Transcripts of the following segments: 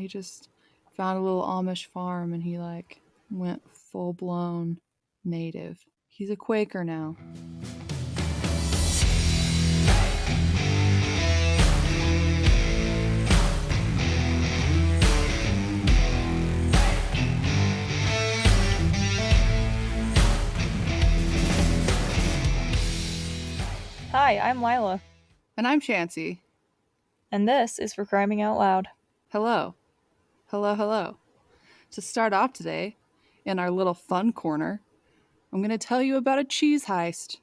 he just found a little Amish farm and he like went full blown native. He's a Quaker now. Hi, I'm Lila. And I'm Chancy. And this is For Criming Out Loud. Hello. Hello, hello. To start off today, in our little fun corner, I'm going to tell you about a cheese heist.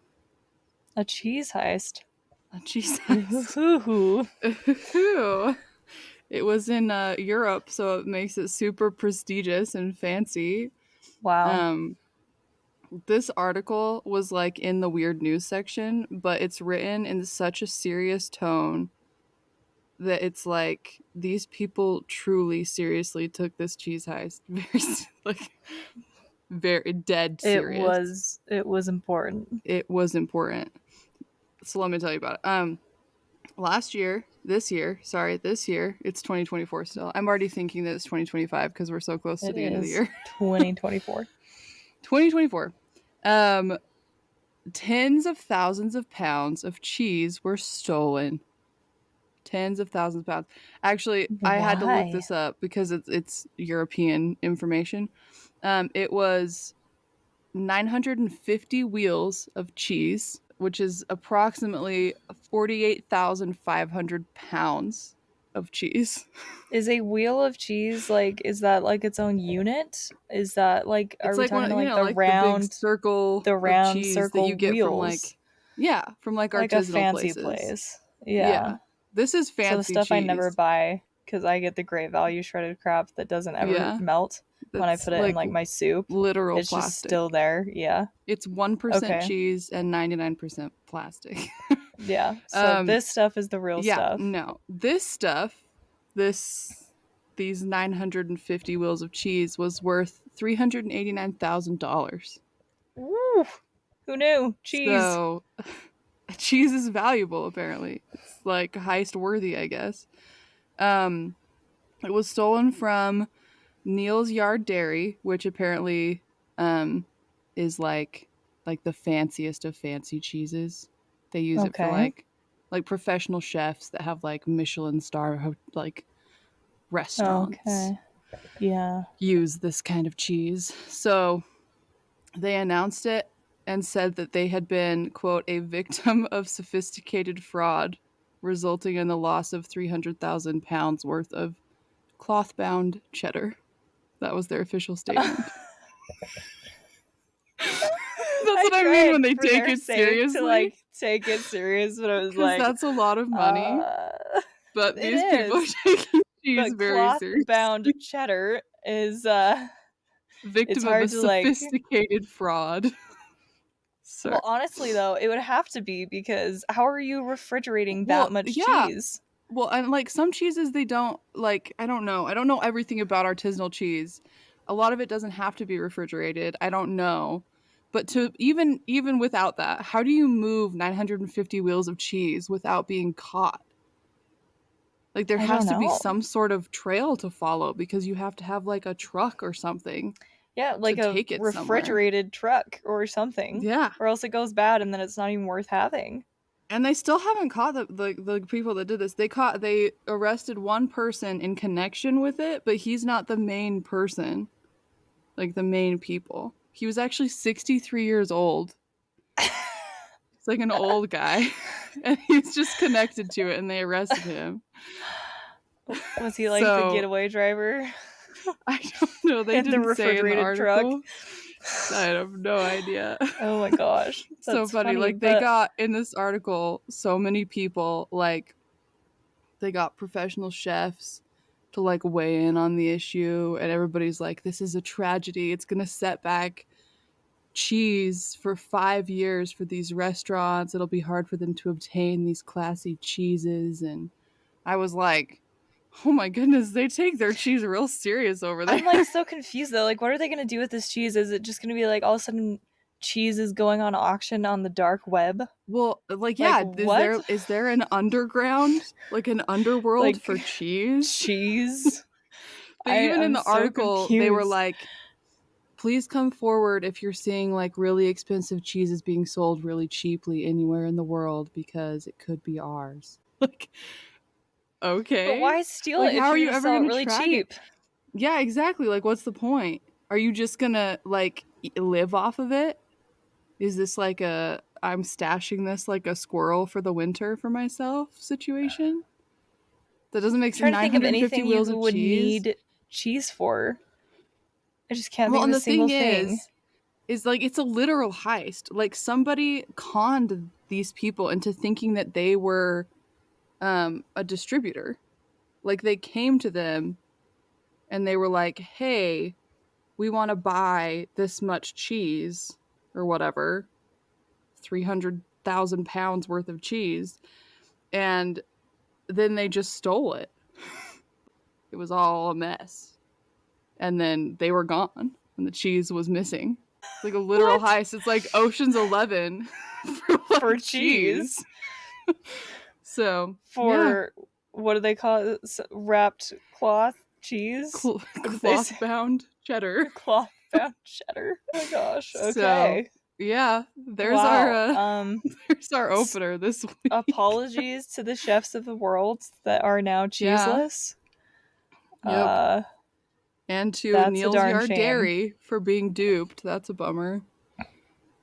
A cheese heist? A cheese heist. Ooh. It was in Europe, so it makes it super prestigious and fancy. Wow. This article was like in the weird news section, but it's written in such a serious tone that it's like these people truly seriously took this cheese heist very dead serious. It was important. It was important. So let me tell you about it. This year, it's 2024 still. I'm already thinking that it's 2025 because we're so close to the end of the year. 2024. 2024. Tens of thousands of pounds of cheese were stolen. Tens of thousands of pounds. Actually, I had to look this up because it's European information. It was 950 wheels of cheese, which is approximately 48,500 pounds of cheese. Is a wheel of cheese is that like its own unit? Is that like it's like talking the round the big circle, the round cheese circle that you get wheels. from like a fancy places. Place. Yeah. This is fancy. So the stuff cheese. I never buy because I get the great value shredded crap that doesn't ever melt. When I put it in like my soup, literal it's plastic. Just still there. Yeah, it's 1% cheese and 99% plastic. Yeah, so this stuff is the real stuff. No, this stuff, these 950 wheels of cheese was worth $389,000. Woo! Who knew? Cheese. So, cheese is valuable. Apparently, it's like heist worthy, I guess. It was stolen from Neal's Yard Dairy, which apparently is like the fanciest of fancy cheeses. They use it for like professional chefs that have like Michelin star like restaurants. Okay. Yeah. Use this kind of cheese. So they announced it and said that they had been, quote, a victim of sophisticated fraud, resulting in the loss of 300,000 pounds worth of cloth-bound cheddar. That was their official statement. That's what I mean when they take it seriously. To like take it serious, but it was like that's a lot of money. But these people are taking cheese very seriously. Cloth-bound cheddar is victim of a sophisticated fraud. Well, honestly, though, it would have to be because how are you refrigerating that much cheese? Well, and like some cheeses, they don't like. I don't know. I don't know everything about artisanal cheese. A lot of it doesn't have to be refrigerated. I don't know. But to even without that, how do you move 950 wheels of cheese without being caught? Like there has to be some sort of trail to follow because you have to have like a truck or something. Yeah, like a refrigerated truck or something. Yeah. Or else it goes bad and then it's not even worth having. And they still haven't caught the people that did this. They arrested one person in connection with it, but he's not the main person. Like the main people. He was actually 63 years old. It's like an old guy. And he's just connected to it and they arrested him. Was he like the getaway driver? I don't know. They didn't say in the article. Truck. I have no idea. Oh my gosh. So funny. Like they got in this article so many people, like they got professional chefs to like weigh in on the issue and everybody's like, this is a tragedy. It's gonna set back cheese for 5 years for these restaurants. It'll be hard for them to obtain these classy cheeses. And I was like, oh my goodness, they take their cheese real serious over there. I'm like so confused though. Like, what are they gonna do with this cheese? Is it just gonna be like all of a sudden cheese is going on auction on the dark web? Well, like yeah, is there an underground, like an underworld like, for cheese? Cheese? Even in I'm the so article, they were confused. like, please come forward if you're seeing like really expensive cheeses being sold really cheaply anywhere in the world because it could be ours. Like, But okay. why steal Like, it how if are you're you gonna ever sell it going to really track it? cheap? Yeah, exactly. Like, what's the point? Are you just going to like live off of it? Is this like a I'm stashing this like a squirrel for the winter for myself situation? That doesn't make I'm sense. trying to think of 950 anything you wheels of would cheese. need cheese for. I just can't think Well, of and a the single thing thing. is like it's a literal heist. Like somebody conned these people into thinking that they were a distributor. Like they came to them and they were like, "Hey, we want to buy this much cheese or whatever, 300,000 pounds worth of cheese," and then they just stole it. It was all a mess, and then they were gone, and the cheese was missing. It's like a literal What? heist. It's like Ocean's 11 for For like cheese. cheese? So yeah, For what do they call it? Wrapped cloth cheese? What did they cloth say? bound cheddar. Cloth bound cheddar. Oh gosh. So Okay. yeah, there's our Wow. there's our opener this week. Apologies to the chefs of the world that are now Yeah. cheeseless. Yep. Uh, And to that's a Neil's darn Yard shame. Dairy for being duped. That's a bummer.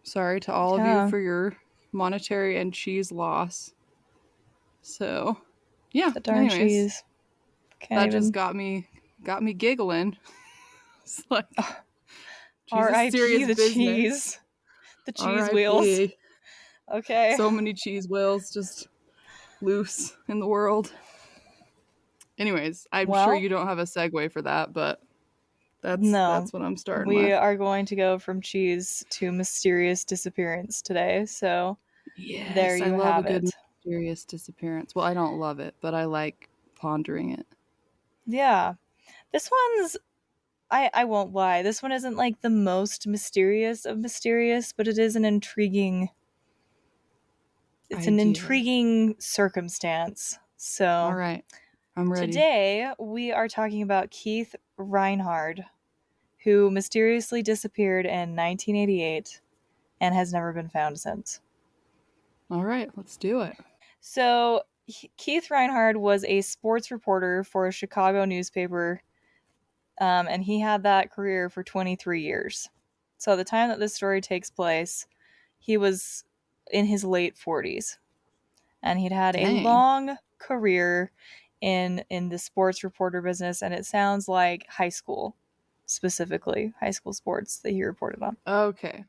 Sorry to all of you Yeah, for your monetary and cheese loss. So, yeah, that darn anyways, cheese. Can't that just even. got me giggling. It's like cheese is R.I.P. serious the business. cheese. The cheese wheels. R.I.P. Okay. So many cheese wheels just loose in the world. Anyways, I'm sure Well, you don't have a segue for that, but no. that's what I'm starting We with. are going to go from cheese to mysterious disappearance today. So there Yes, I you love a have good it. mysterious disappearance. Well, I don't love it, but I like pondering it. Yeah. This one's I won't lie. This one isn't like the most mysterious of mysterious, but it is an intriguing Idea. circumstance. All So right, I'm ready. today we are talking about Keith Reinhard, who mysteriously disappeared in 1988 and has never been found since. All right, let's do it. So Keith Reinhard was a sports reporter for a Chicago newspaper, and he had that career for 23 years. So at the time that this story takes place, he was in his late 40s, and he'd had a Dang. long career in the sports reporter business, and it sounds like high school, specifically high school sports that he reported on. Okay.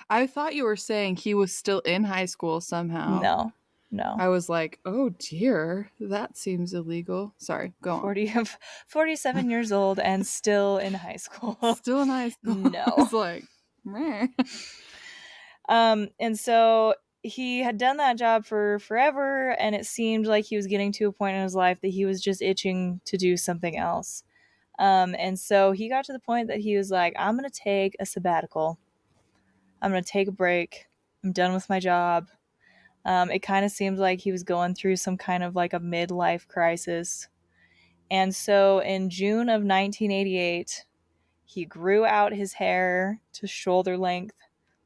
I thought you were saying he was still in high school somehow. No, no. I was like, oh dear, that seems illegal. Sorry, go on. 40 of 47 years old and still in high school. Still in high school. I No. was like, meh. And so he had done that job for forever, and it seemed like he was getting to a point in his life that he was just itching to do something else. And so he got to the point that he was like, I'm going to take a sabbatical. I'm going to take a break. I'm done with my job. It kind of seemed like he was going through some kind of like a midlife crisis. And so in June of 1988, he grew out his hair to shoulder length,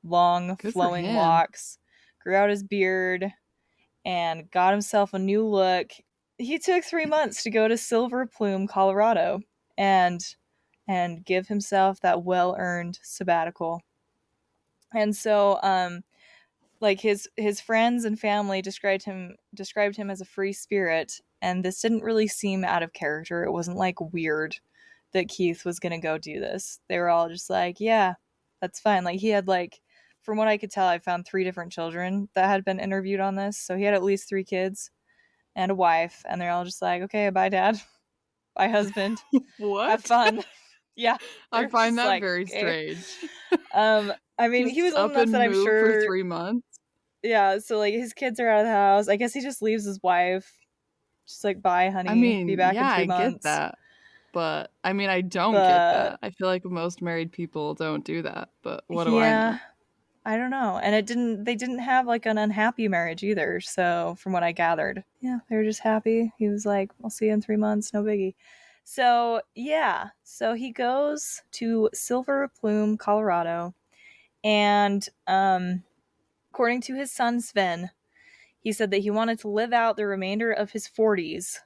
long Good for flowing him. locks, grew out his beard, and got himself a new look. He took 3 months to go to Silver Plume, Colorado, and give himself that well-earned sabbatical. And so like his friends and family described him as a free spirit, and this didn't really seem out of character. It wasn't like weird that Keith was going to go do this. They were all just like, yeah, that's fine. Like he had like, from what I could tell, I found 3 different children that had been interviewed on this. So he had at least 3 kids and a wife, and they're all just like, okay, bye dad. Bye husband. Have What? fun. Yeah. I They're find just that like, very okay. strange. I mean, he Just was old up enough that and I'm move for sure, 3 months. yeah, so like his kids are out of the house. I guess he just leaves his wife. Just like, bye, I honey. Be mean, back in yeah, three I get months. that. But I mean, I don't get But that. I feel like most married people don't do that. But what do I yeah, know? I don't know. And they didn't have like an unhappy marriage either. So from what I gathered, yeah, they were just happy. He was like, I'll see you in 3 months. No biggie. So, yeah. So he goes to Silver Plume, Colorado, and according to his son Sven, he said that he wanted to live out the remainder of his 40s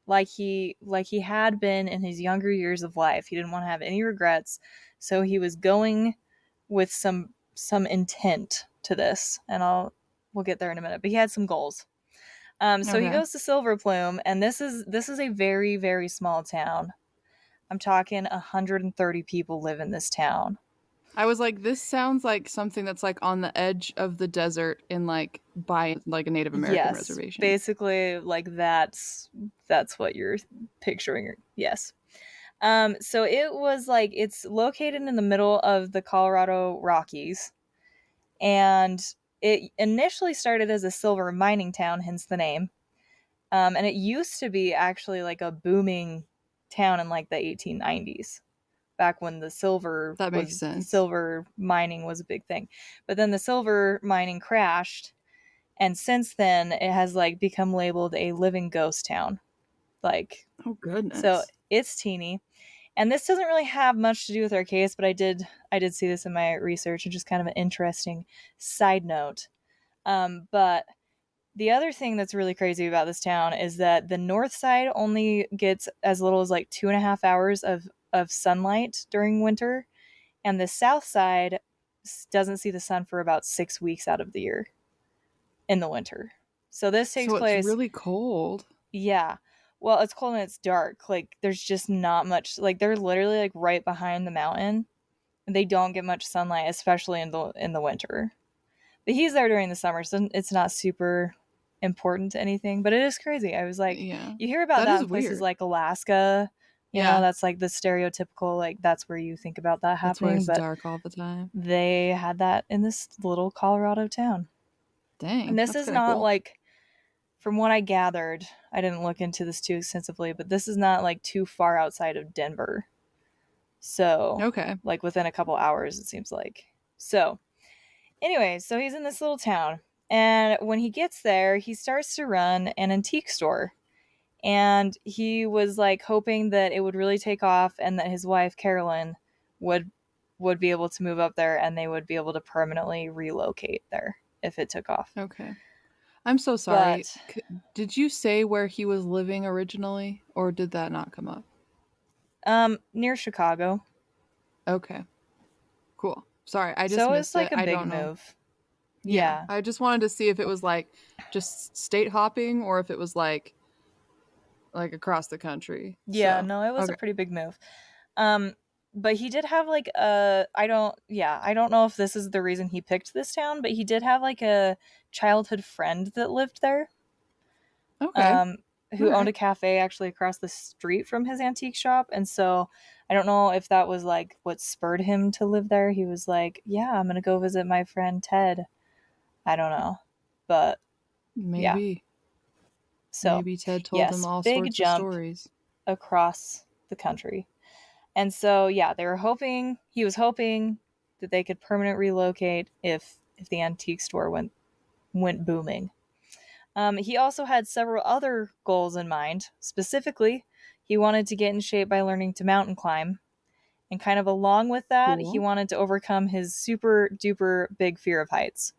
like he had been in his younger years of life. He didn't want to have any regrets, so he was going with some intent to this, and we'll get there in a minute. But he had some goals. So he Okay. goes to Silver Plume, and this is a very, very small town. I'm talking 130 people live in this town. I was like, this sounds like something that's like on the edge of the desert in like by like a Native American Yes, reservation. basically, like that's what you're picturing. Yes. So it was like it's located in the middle of the Colorado Rockies, and it initially started as a silver mining town, hence the name. And it used to be actually like a booming town in like the 1890s, back when That makes the sense. silver mining was a big thing. But then the silver mining crashed, and since then it has like become labeled a living ghost town. Like, Oh so goodness. it's teeny. And this doesn't really have much to do with our case, but I did see this in my research, and just kind of an interesting side note. But the other thing that's really crazy about this town is that the north side only gets as little as like 2.5 hours of sunlight during winter, and the south side doesn't see the sun for about 6 weeks out of the year in the winter. So this takes So it's place, really cold. yeah. Well, it's cold and it's dark. Like there's just not much. Like they're literally like right behind the mountain, and they don't get much sunlight, especially in the winter. But he's there during the summer, so it's not super important to anything. But it is crazy. I was like, Yeah. you hear about That that is in places weird. like Alaska. Yeah. That's like the stereotypical, like that's where you think about that That's where happening. it's But dark all the time. they had that in this little Colorado town. And Dang, this that's is kind of not cool. like, from what I gathered, I didn't look into this too extensively, but this is not like too far outside of Denver. So, Okay. like within a couple hours, it seems like. So, anyway, so he's in this little town. And when he gets there, he starts to run an antique store. And he was like hoping that it would really take off, and that his wife, Carolyn, would would be able to move up there, and they would be able to permanently relocate there if it took off. Okay. I'm so sorry. But Did you say where he was living originally, or did that not come up? near Chicago. Okay. Cool. Sorry, I just So it's missed it. like a I big don't know. move. Yeah, Yeah. I just wanted to see if it was like just state hopping or if it was like across the country. Yeah, So, no, it was a okay. pretty big move. Um, but he did have like a I don't know if this is the reason he picked this town, but he did have like a childhood friend that lived there. Okay. Um, All who owned right. a cafe actually across the street from his antique shop, and so I don't know if that was like what spurred him to live there. He was like, "Yeah, I'm gonna go visit my friend Ted." I don't know, but yeah. Maybe. So Maybe Ted told him yes, all big sorts of jump stories. across the country. And so yeah, he was hoping that they could permanent relocate if the antique store went booming. He also had several other goals in mind. Specifically, he wanted to get in shape by learning to mountain climb. And kind of along with that, he Cool. wanted to overcome his super duper big fear of heights.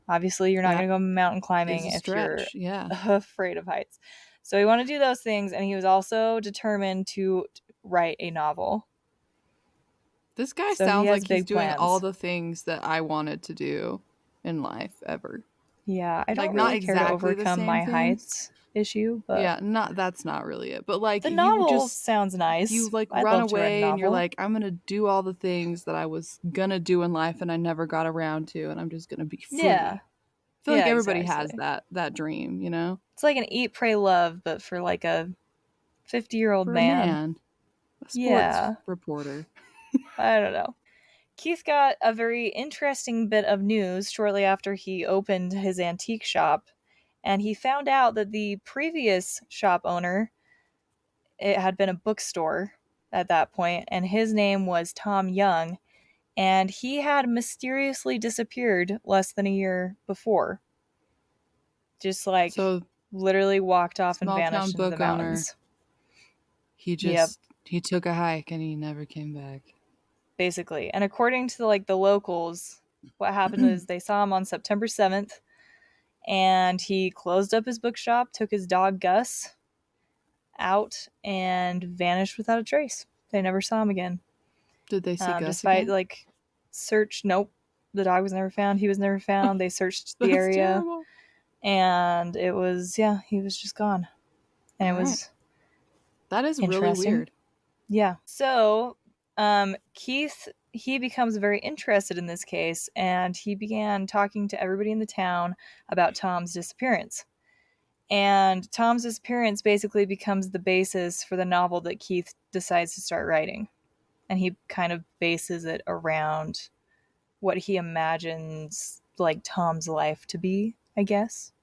Obviously, you're not That going to go mountain is climbing a if you're stretch. Yeah. afraid of heights. So he wanted to do those things, and he was also determined to write a novel. This guy So he sounds has like he's big doing all plans. the things that I wanted to do in life ever. Yeah, I Like don't not really care to exactly the overcome same my things. heights issue, but Yeah, not that's not really it. But like the you novel just sounds you nice. like I'd run love to write a away and you're novel. like I'm going to do all the things that I was going to do in life and I never got around to and I'm just going to be Yeah, free. I feel like yeah, everybody has exactly. that dream, you know? It's like an eat, pray, love, but for like a 50-year-old For a man. man, a sports Yeah, reporter. I don't know. Keith got a very interesting bit of news shortly after he opened his antique shop, and he found out that the previous shop owner, it had been a bookstore at that point, and his name was Tom Young, and he had mysteriously disappeared less than a year before. Just like So, literally walked off and small town vanished into the book owner. mountains. Yep, he took a hike and he never came back. basically. And according to like the locals, what happened is they saw him on September 7th, and he closed up his bookshop, took his dog Gus out, and vanished without a trace. They never saw him again. Did they see Gus Despite again? like search, nope, the dog was never found. He was never found. They searched the That's area, terrible. and it was, yeah, he was just gone. And All it right. was That is really interesting. weird. Yeah. So, Keith, he becomes very interested in this case, and he began talking to everybody in the town about Tom's disappearance. And Tom's disappearance basically becomes the basis for the novel that Keith decides to start writing. And he kind of bases it around what he imagines like Tom's life to be, I guess.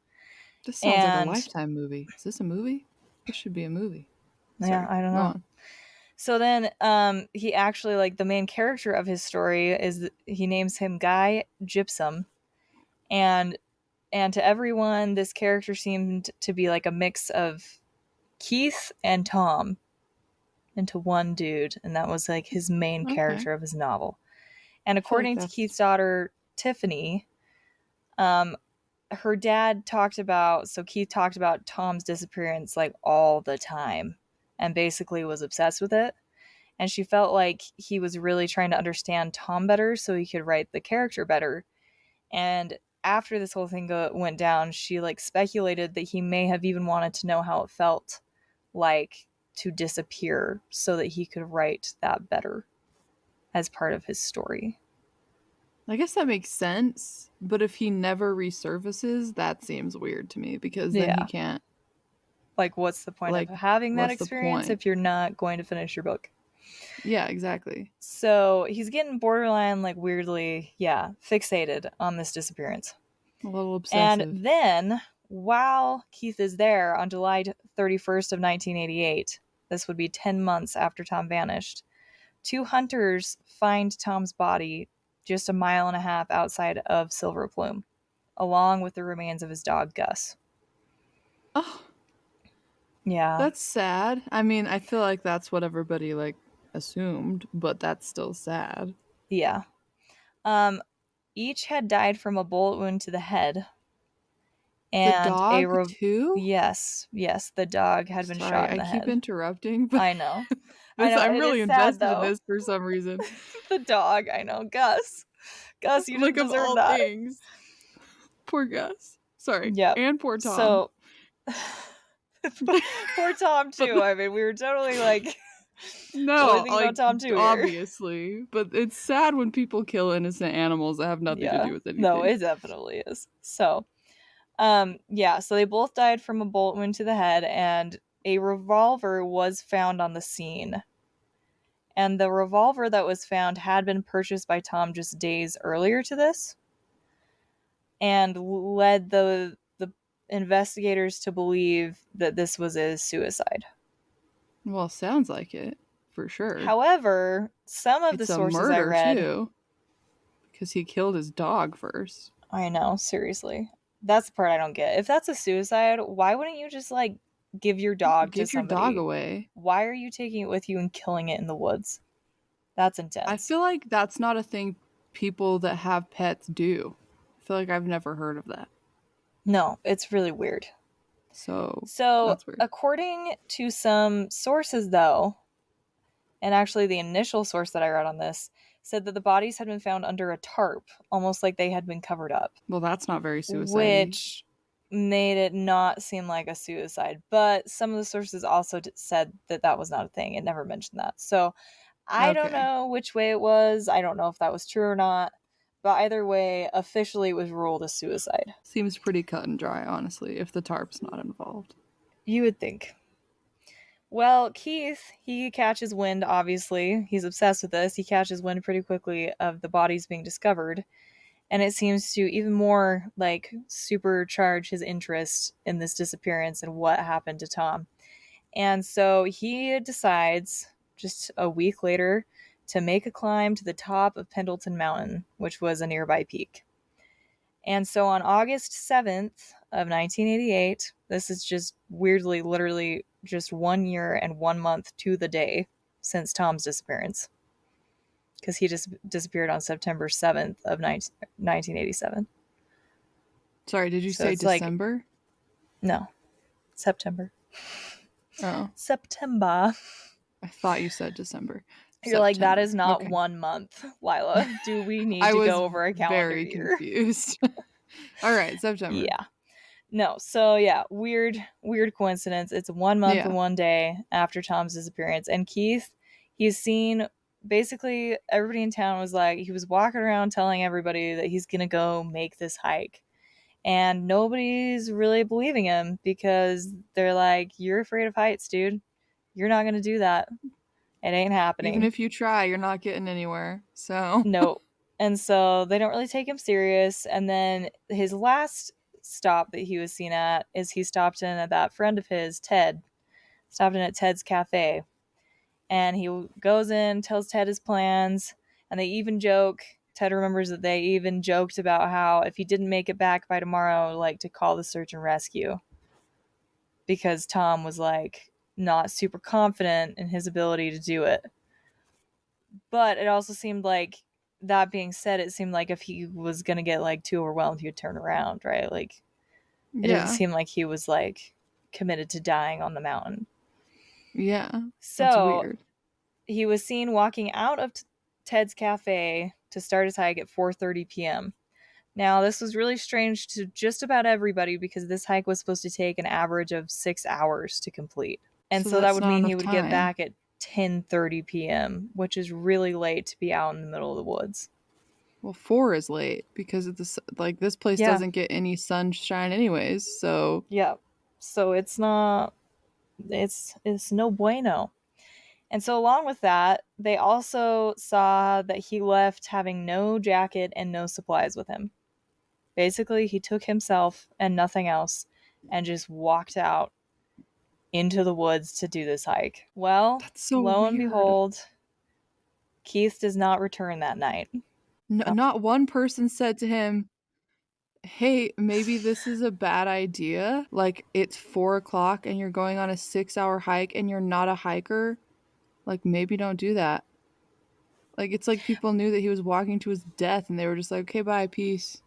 This sounds like a And Lifetime movie. Is this a movie? This should be a movie. yeah, Sorry, I don't go know. on. So then he actually, like, the main character of his story is, he names him Guy Gypsum. And to everyone, this character seemed to be like a mix of Keith and Tom into one dude, and that was like his main Okay. character of his novel. And I feel like according to that's Keith's daughter Tiffany, her dad talked about, so Keith talked about Tom's disappearance like all the time, and basically was obsessed with it. And she felt like he was really trying to understand Tom better so he could write the character better. And after this whole thing went down, she like speculated that he may have even wanted to know how it felt like to disappear so that he could write that better as part of his story. I guess that makes sense, but if he never resurfaces, that seems weird to me because then he Yeah. can't, Like, what's the point of like, having that what's the experience point? if you're not going to finish your book? Yeah, exactly. So he's getting borderline, like, weirdly, yeah, fixated on this disappearance. A little And obsessive. then, while Keith is there on July 31st of 1988, this would be 10 months after Tom vanished, two hunters find Tom's body just a mile and a half outside of Silver Plume, along with the remains of his dog, Gus. Oh, Yeah. that's sad. I mean, I feel like that's what everybody, like, assumed, but that's still sad. Yeah. Um, each had died from a bullet wound to the head, The and dog, too? yes, the dog had been Sorry, shot in I the keep head. interrupting, but I know. I this know. I'm It really is sad, invested in though. this for some reason. The dog, I know. Gus. Gus, you Like, didn't of deserve all that. things. Poor Gus. Sorry. Yep. And poor Tom. So, poor Tom, But too. I mean, we were totally like, totally no, thinking like, about Tom, too, here. obviously. But it's sad when people kill innocent animals that have nothing to Yeah. do with No, anything. it definitely is. So, yeah, so they both died from a bullet wound to the head, and a revolver was found on the scene. And the revolver that was found had been purchased by Tom just days earlier to this, and led the investigators to believe that this was a suicide. Well, sounds like it, for sure. However, some of the It's a sources I murder, read, too, because he killed his dog first. I know, seriously. That's the part I don't get. If that's a suicide, why wouldn't you just like give your dog to Give your dog somebody? away. Why are you taking it with you and killing it in the woods? That's I intense. feel like that's not a thing people that have pets do. I feel like I've never heard of that. No, it's really weird. So, So, that's weird. according to some sources, though, and actually the initial source that I read on this said that the bodies had been found under a tarp, almost like they had been covered up, Well, that's not very suicide-y. which made it not seem like a suicide. But some of the sources also said that that was not a thing. It never mentioned that. So I don't Okay. know which way it was. I don't know if that was true or not. But either way, officially it was ruled a suicide. Seems pretty cut and dry, honestly, if the tarp's not involved. You would think. Well, Keith, he catches wind, obviously. He's obsessed with this. He catches wind pretty quickly of the bodies being discovered. And it seems to even more like supercharge his interest in this disappearance and what happened to Tom. And so he decides, just a week later, to make a climb to the top of Pendleton Mountain, which was a nearby peak. And so on August 7th of 1988, this is just weirdly, literally just 1 year and 1 month to the day since Tom's disappearance. Because he just disappeared on September 7th of 1987. Sorry, did you So say it's like, December? no, September. Oh, September. I thought you said December. You're like, that September. is not Okay. 1 month, Lila. Do we need I to was go over a calendar very year? confused. All right, September. Yeah. No, so yeah, weird coincidence. It's 1 month and Yeah. 1 day after Tom's disappearance. And Keith, he's seen, basically everybody in town was like, he was walking around telling everybody that he's gonna go make this hike. And nobody's really believing him because they're like, you're afraid of heights, dude. You're not gonna do that. It ain't Even happening. if you try, you're not getting anywhere. So, No. And so they don't really take him serious. And then his last stop that he was seen at is he stopped in at that friend of his, Ted, stopped in at Ted's cafe. And he goes in, tells Ted his plans, and they even joke. Ted remembers that they even joked about how if he didn't make it back by tomorrow, like to call the search and rescue. Because Tom was like not super confident in his ability to do it. But it also seemed like, that being said, it seemed like if he was going to get like too overwhelmed, he would turn around, right? Like, it didn't yeah. seem like he was like committed to dying on the mountain. Yeah. That's So weird. he was seen walking out of Ted's cafe to start his hike at 4:30 p.m. Now, this was really strange to just about everybody because this hike was supposed to take an average of 6 hours to complete. And So so that that's would not mean he enough would get time. back at 10:30 p.m., which is really late to be out in the middle of the woods. Well, 4 is late because of this. Like this place Yeah. doesn't get any sunshine, anyways. So Yeah. So it's not, it's no bueno. And so along with that, they also saw that he left having no jacket and no supplies with him. Basically, he took himself and nothing else and just walked out into the woods to do this hike. Well, that's so lo and weird. behold, Keith does not return that night. Not one person said to him, "Hey, maybe this is a bad idea. Like it's 4 o'clock and you're going on a 6 hour hike and you're not a hiker. Like maybe don't do that." Like it's like people knew that he was walking to his death and they were just like, "Okay, bye, peace.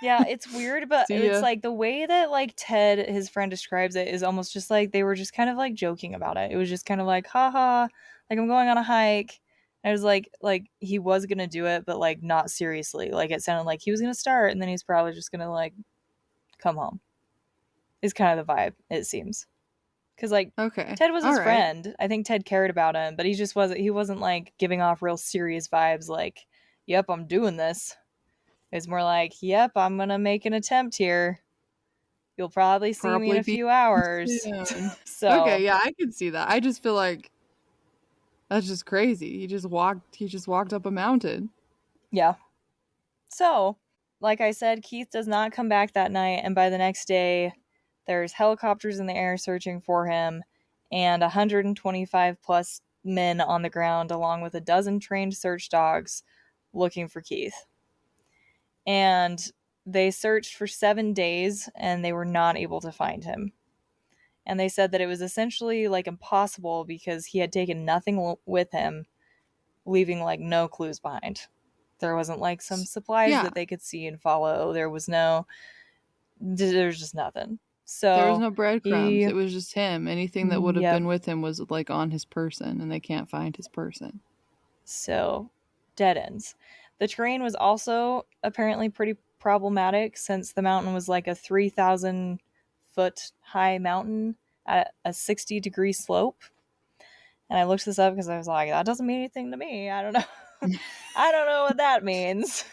Yeah, it's weird, but See it's ya." like the way that like Ted, his friend, describes it is almost just like they were just kind of like joking about it. It was just kind of like, haha, like I'm going on a hike. And it was like he was gonna do it, but like not seriously. Like it sounded like he was gonna start and then he's probably just gonna like come home. Is kind of the vibe, it seems. Because like Okay. Ted was All his right. friend. I think Ted cared about him, but he wasn't like giving off real serious vibes like, yep, I'm doing this. It's more like, yep, I'm gonna make an attempt here. You'll probably see me in Probably a be few hours. soon. Okay, So, yeah, I can see that. I just feel like that's just crazy. He just walked up a mountain. yeah. So, like I said, Keith does not come back that night, and by the next day, there's helicopters in the air searching for him, and 125 plus men on the ground, along with a dozen trained search dogs looking for Keith. And they searched for 7 days, and they were not able to find him. And they said that it was essentially like impossible because he had taken nothing with him, leaving like no clues behind. There wasn't like some supplies Yeah, that they could see and follow. There's just nothing. there was So no breadcrumbs. he, It was just him. Anything that would have yep. been with him was like on his person, and they can't find his person. So dead ends. The terrain was also apparently pretty problematic since the mountain was like a 3,000 foot high mountain at a 60-degree slope. And I looked this up because I was like, that doesn't mean anything to me. I don't know. I don't know what that means.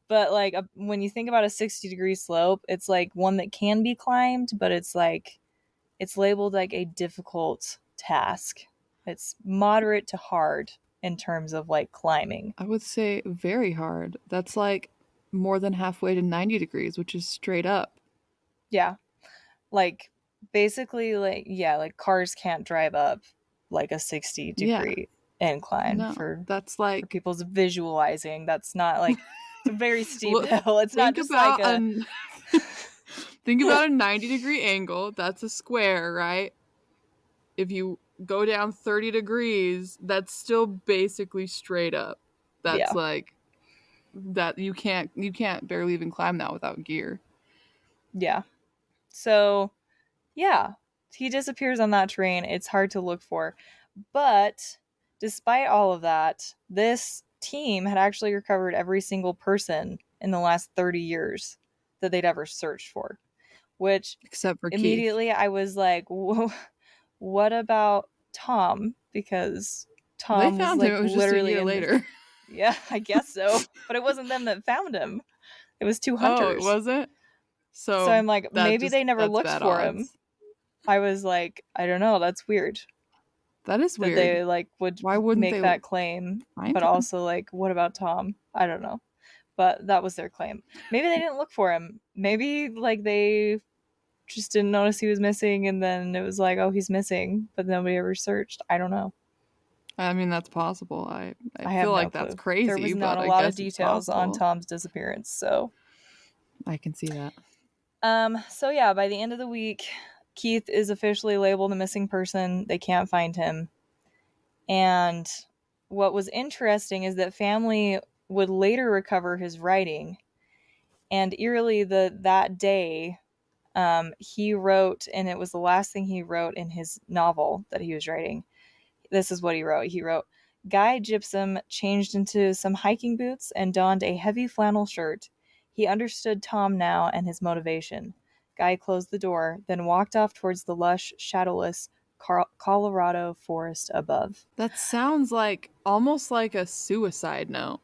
But like when you think about a 60-degree slope, it's like one that can be climbed, but it's like it's labeled like a difficult task. It's moderate to hard in terms of like climbing. I would say very hard. That's like more than halfway to 90 degrees, which is straight up. Yeah. Like basically like yeah, like cars can't drive up like a 60 Yeah, degree incline no, for that's for like people's visualizing. That's not like very steep Look, hill. It's not think just like about a think about a 90-degree angle. That's a square, right? If you go down 30 degrees, that's still basically straight up. That's yeah, like that you can't barely even climb that without gear. yeah. So yeah, he disappears on that train. It's hard to look for. But despite all of that, this team had actually recovered every single person in the last 30 years that they'd ever searched for, which Except for Keith. immediately I was like, what about Tom? Because Well, they Tom was found him. like It was just a literally year in the. later. Yeah, I guess so. But it wasn't them that found him, it was two Oh, it hunters. wasn't? So So I'm like, that maybe just they never that's looked bad for him. odds. I was like, I don't know, that's weird That is that weird. they like would Why wouldn't make they that claim, find but him? also like, what about Tom? I don't know. But that was their claim. Maybe they didn't look for him. Maybe like they just didn't notice he was missing and then it was like, oh, he's missing, but nobody ever searched. I don't know. I mean, that's possible. I I have feel no like that's clue. There was crazy, not but a I lot of guess it's details on possible. Tom's disappearance, so I can see that. so yeah, by the end of the week, Keith is officially labeled a missing person. They can't find him. And what was interesting is that family would later recover his writing. And eerily, that day, he wrote, and it was the last thing he wrote in his novel that he was writing. This is what he wrote. He wrote, Guy Gypsum changed into some hiking boots and donned a heavy flannel shirt. He understood Tom now and his motivation. Guy closed the door, then walked off towards the lush, shadowless Colorado forest above. That sounds like almost like a suicide note.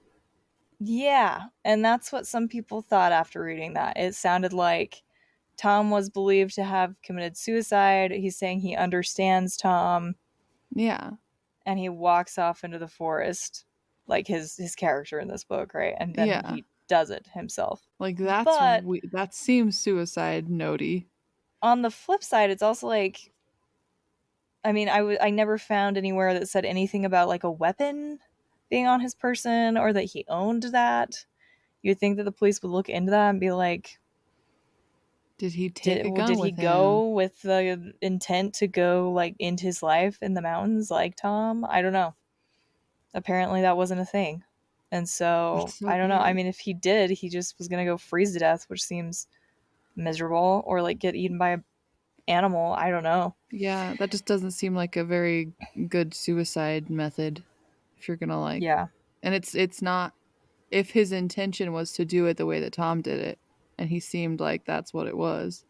Yeah, and that's what some people thought after reading that. It sounded like Tom was believed to have committed suicide. He's saying he understands Tom, Yeah. and he walks off into the forest, like his character in this book, right? And then Yeah. he does it himself. Like But that seems suicide notey. on the flip side, it's also like, I mean, I never found anywhere that said anything about like a weapon being on his person or that he owned that. You'd think that the police would look into that and be like, Did he take a gun did he with him? go with the intent to go like into his life in the mountains like Tom? I don't know. Apparently that wasn't a thing. And so That's so I don't know. I weird. mean, if he did, he just was gonna go freeze to death, which seems miserable, or like get eaten by an animal. I don't know. Yeah, that just doesn't seem like a very good suicide method if you're gonna like Yeah. and it's not if his intention was to do it the way that Tom did it and he seemed like that's what it was,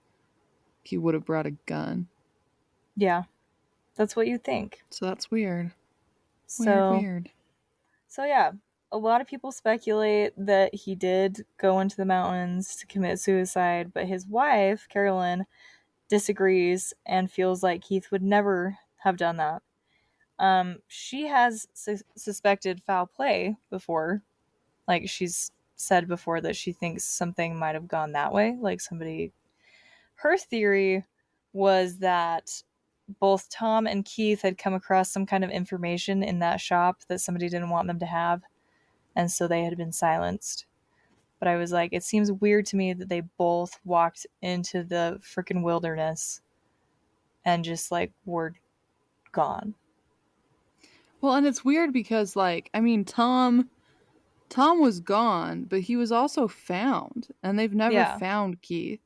he would have brought a gun. Yeah. That's what you think. So that's weird. Weird, So weird. so yeah. A lot of people speculate that he did go into the mountains to commit suicide, but his wife, Carolyn, disagrees and feels like Keith would never have done that. She has suspected foul play before. Like she's said before that she thinks something might have gone that way. Like somebody. Her theory was that both Tom and Keith had come across some kind of information in that shop that somebody didn't want them to have, and so they had been silenced. But I was like, it seems weird to me that they both walked into the freaking wilderness and just like were gone. Well, and it's weird because like I mean Tom was gone, but he was also found and they've never Yeah. found Keith.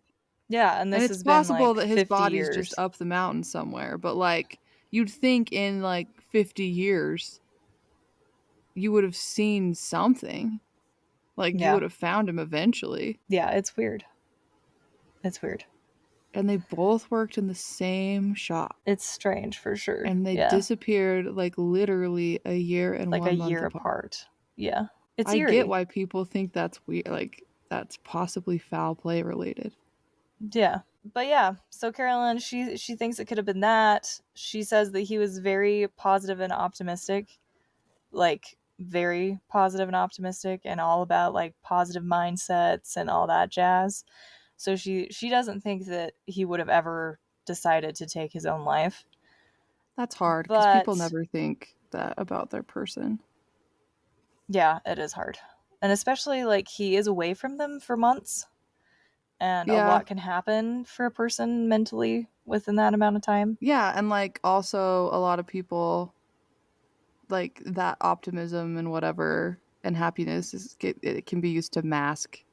Yeah, and And this it's has been possible like that his 50 body's just years. up the mountain somewhere, but like you'd think in like 50 years you would have seen something. Like you Yeah. would have found him eventually. Yeah, it's weird. It's weird. And they both worked in the same shop. It's strange for sure. And they Yeah. disappeared like literally a year and Like a 1 month year apart. apart. Yeah. It's I get eerie. why people think that's weird, like that's possibly foul play related. Yeah. But yeah, so Carolyn, she thinks it could have been that. She says that he was very positive and optimistic. Like very positive and optimistic and all about like positive mindsets and all that jazz. So she doesn't think that he would have ever decided to take his own life. That's hard because people But never think that about their person. yeah, it is hard. And especially like he is away from them for months, and a Yeah. lot can happen for a person mentally within that amount of time. Yeah, and like also a lot of people like that optimism and whatever and happiness it can be used to mask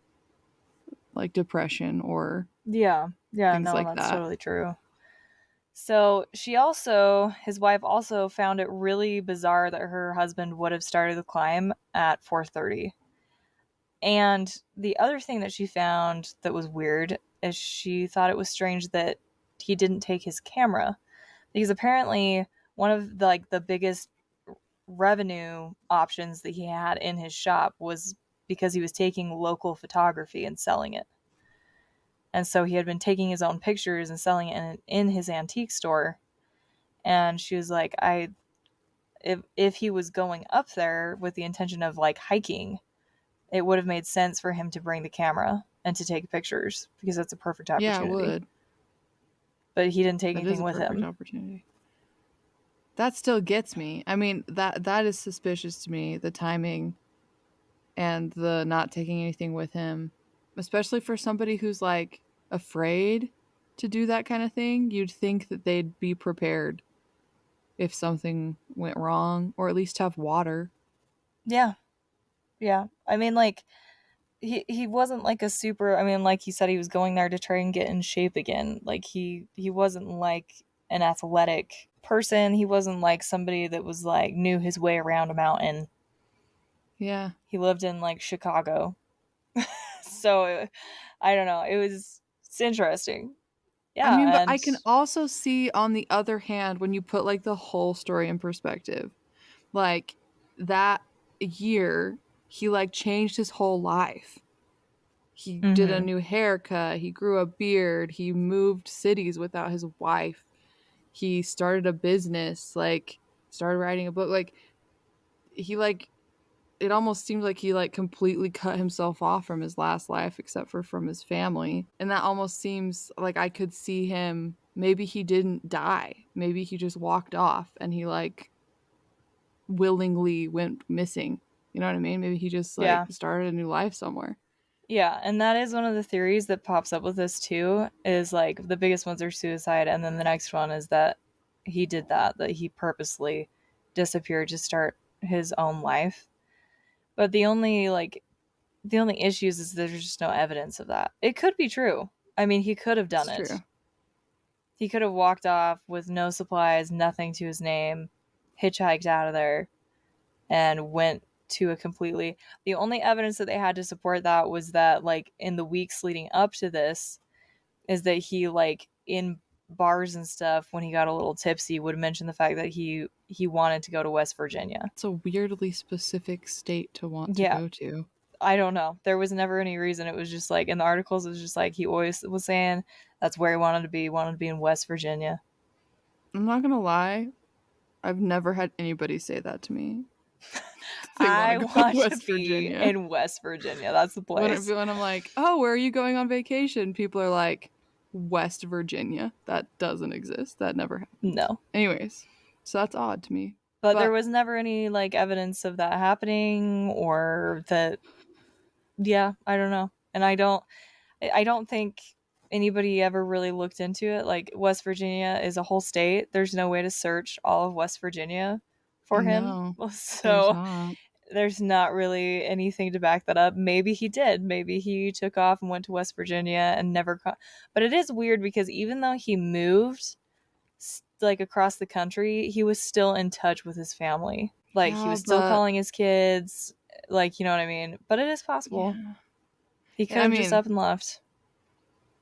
like depression or Yeah. Yeah, things no, like that's that. totally true. So she also, his wife also found it really bizarre that her husband would have started the climb at 4:30. And the other thing that she found that was weird is she thought it was strange that he didn't take his camera, because apparently one of the biggest revenue options that he had in his shop was because he was taking local photography and selling it. And so he had been taking his own pictures and selling it in his antique store. And she was like, if he was going up there with the intention of like hiking, it would have made sense for him to bring the camera and to take pictures, because that's a perfect Yeah, it opportunity. would. But he didn't take That is anything a with perfect him. opportunity. That still gets me. I mean, that is suspicious to me, the timing and the not taking anything with him, especially for somebody who's like afraid to do that kind of thing. You'd think that they'd be prepared if something went wrong or at least have water. Yeah. Yeah. I mean, like, he wasn't like a super, I mean, like he said, he was going there to try and get in shape again. Like he wasn't like an athletic person. He wasn't like somebody that was like knew his way around a mountain. Yeah. He lived in like Chicago. So I don't know. It's interesting. I mean, Yeah, but and I can also see on the other hand when you put like the whole story in perspective. Like that year he like changed his whole life. He did a mhm. new haircut, he grew a beard, he moved cities without his wife. He started a business, like started writing a book. Like he like it almost seemed like he like completely cut himself off from his last life except for from his family. And that almost seems like I could see him, maybe he didn't die. Maybe he just walked off and he like willingly went missing. You know what I mean? Maybe he just like Yeah. started a new life somewhere. Yeah, and that is one of the theories that pops up with this too, is like the biggest ones are suicide, and then the next one is that he did that he purposely disappeared to start his own life. But the only issues is there's just no evidence of that. It could be true. I mean, he could have done It's true. it. He could have walked off with no supplies, nothing to his name, hitchhiked out of there, and went to a completely, the only evidence that they had to support that was that like in the weeks leading up to this is that he like in bars and stuff when he got a little tipsy would mention the fact that he wanted to go to West Virginia. It's a weirdly specific state to want to Yeah, go to. I don't know, there was never any reason. It was just like in the articles it was just like he always was saying that's where he wanted to be in West Virginia. I'm not gonna lie, I've never had anybody say that to me. They want I to go to want to West be Virginia. in West Virginia, that's the place. When I'm like, oh, where are you going on vacation? People are like, West Virginia. That doesn't exist. That never happened. No. Anyways, so that's odd to me. But there But was never any like evidence of that happening, or that, yeah, I don't know. And I don't think anybody ever really looked into it. Like West Virginia is a whole state. There's no way to search all of West Virginia for him. no, there's So not. there's not really anything to back that up. Maybe he did. Maybe he took off and went to West Virginia and never but it is weird because even though he moved like across the country, he was still in touch with his family. Like he Yeah, was still but calling his kids, like, you know what I mean? But it is possible. yeah. He could I have just mean, up and left.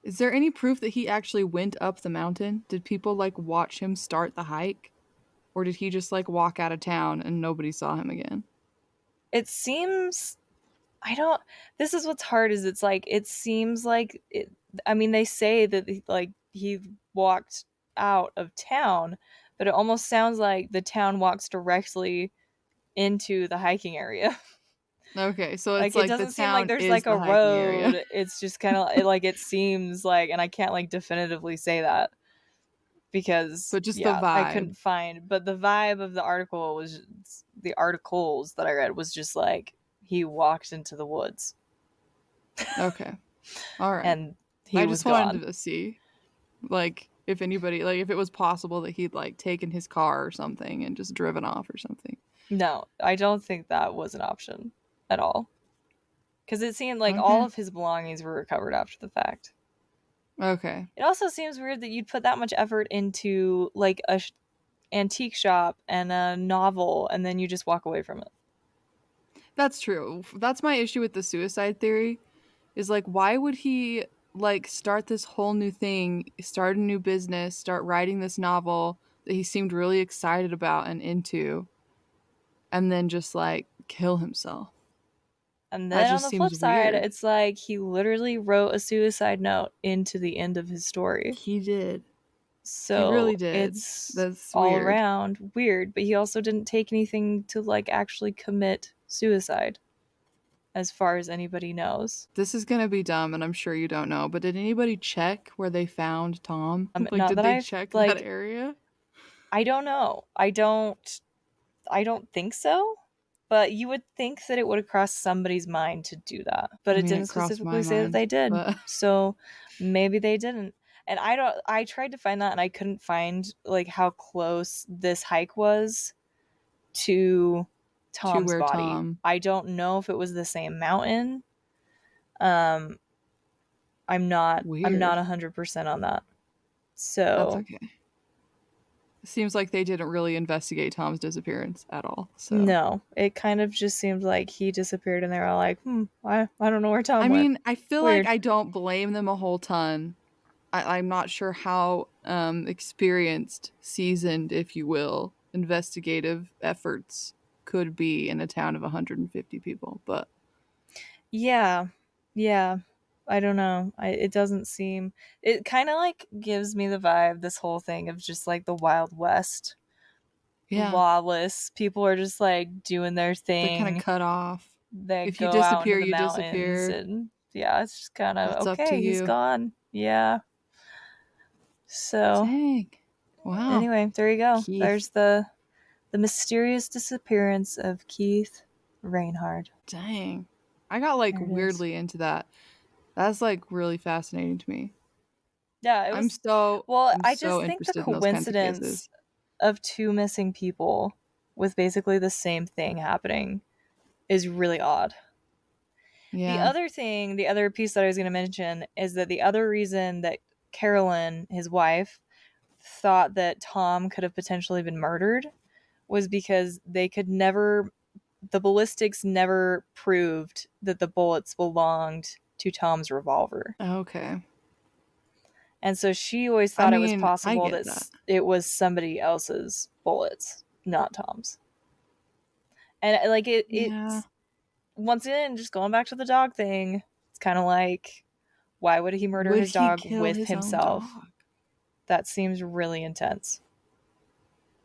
is there any proof that he actually went up the mountain? Did people like watch him start the hike? Or did he just like walk out of town and nobody saw him again? It seems, I don't, this is what's hard is it's like it seems like it, I mean they say that like he walked out of town, but it almost sounds like the town walks directly into the hiking area. Okay, so it's Like it like the doesn't seem like town there's is like the a hiking area. road. It's just kind of like it seems like, and I can't like definitively say that because But just the yeah, I couldn't vibe. find. But the vibe of the article was the articles that I read was just like he walked into the woods. Okay. All right. And he I was just wanted gone. to see, like, if anybody, like, if it was possible that he'd, like, taken his car or something and just driven off or something. No, I don't think that was an option at all. Because it seemed like all Okay. of his belongings were recovered after the fact. Okay. It also seems weird that you'd put that much effort into like a antique shop and a novel and then you just walk away from it. That's true. That's my issue with the suicide theory. Is like, why would he like start this whole new thing, start a new business, start writing this novel that he seemed really excited about and into, and then just like kill himself? And That then on just the flip seems side, weird. it's like he literally wrote a suicide note into the end of his story. He did. He really So did. it's That's all weird. around weird, but he also didn't take anything to like actually commit suicide as far as anybody knows. This is gonna be dumb, and I'm sure you don't know, but did anybody check where they found Tom? Like, Not did that they I've check that like area? I don't know. I don't think so. But you would think that it would have crossed somebody's mind to do that. But I it mean, didn't it crossed my specifically say that mind, they did. but So maybe they didn't. And I tried to find that and I couldn't find like how close this hike was to to Tom's where body. Tom. I don't know if it was the same mountain. Um I'm not Weird. 100% on that. That's So okay. Seems like they didn't really investigate Tom's disappearance at all. So, no, it kind of just seemed like he disappeared and they were like, I don't know where Tom I went. mean, I feel like Weird. I don't blame them a whole ton. I'm not sure how experienced, seasoned, if you will, investigative efforts could be in a town of 150 people, but Yeah. Yeah. I don't know. It doesn't seem. It kind of like gives me the vibe, this whole thing of just like the Wild West. yeah, Lawless. People are just like doing their they're kind of thing. cut off. They If you go out into disappear, the you mountains disappear. and yeah, it's just kind of That's up to okay, he's you. gone. Yeah. So, Dang. Wow. anyway, there you go. Keith. There's the mysterious disappearance of Keith Reinhard. Dang. I got like There it is. weirdly into that. That's like really fascinating to me. Yeah, it I'm was. so Well, I'm I so just think the interested in those kinds of coincidence cases. of two missing people with basically the same thing happening is really odd. The Yeah. other thing, the other piece that I was going to mention is that the other reason that Carolyn, his wife, thought that Tom could have potentially been murdered was because the ballistics never proved that the bullets belonged to Tom's revolver. Okay. And so she always I thought it was mean, I possible get that that. it was somebody else's bullets, not Tom's. And like Yeah. it's once again just going back to the dog thing. It's kind of like why would he murder Would his he dog kill with his own himself? dog? That seems really intense.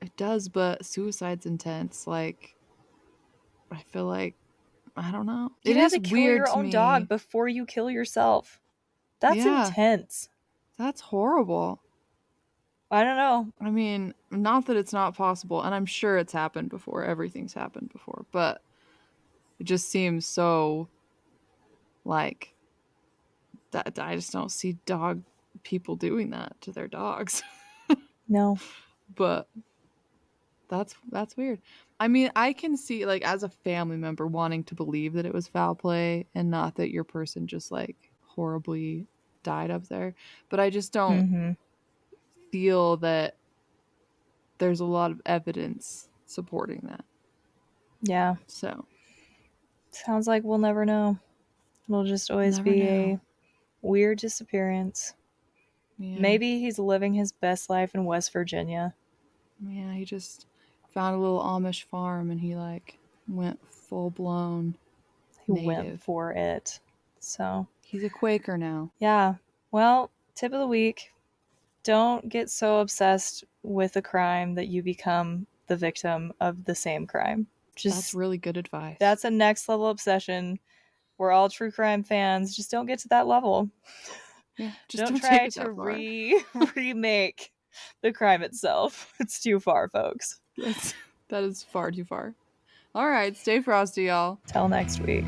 It does, but suicide's intense. Like, I feel like I don't know. It You'd have is to kill weird your to own dog me. before you kill yourself. That's Yeah, intense. that's horrible. I don't know. I mean, not that it's not possible, and I'm sure it's happened before. Everything's happened before, but it just seems so like that I just don't see dog people doing that to their dogs. No. But that's weird. I mean, I can see like as a family member wanting to believe that it was foul play and not that your person just like horribly died up there. But I just don't Mm-hmm. feel that there's a lot of evidence supporting that. Yeah. So, Sounds like we'll never know. It'll just always never be know. a weird disappearance. Yeah. Maybe he's living his best life in West Virginia. Yeah, he just found a little Amish farm and he like went full blown He went native. for it. So, He's a Quaker now. yeah. Well, tip of the week, don't get so obsessed with a crime that you become the victim of the same crime. That's Just really good advice. that's a next level obsession. We're all true crime fans. Just don't get to that level. Yeah, just Don't don't take try it to that far. remake the crime itself. It's too far, folks. That is far too far. All right, stay frosty, y'all. Till next week.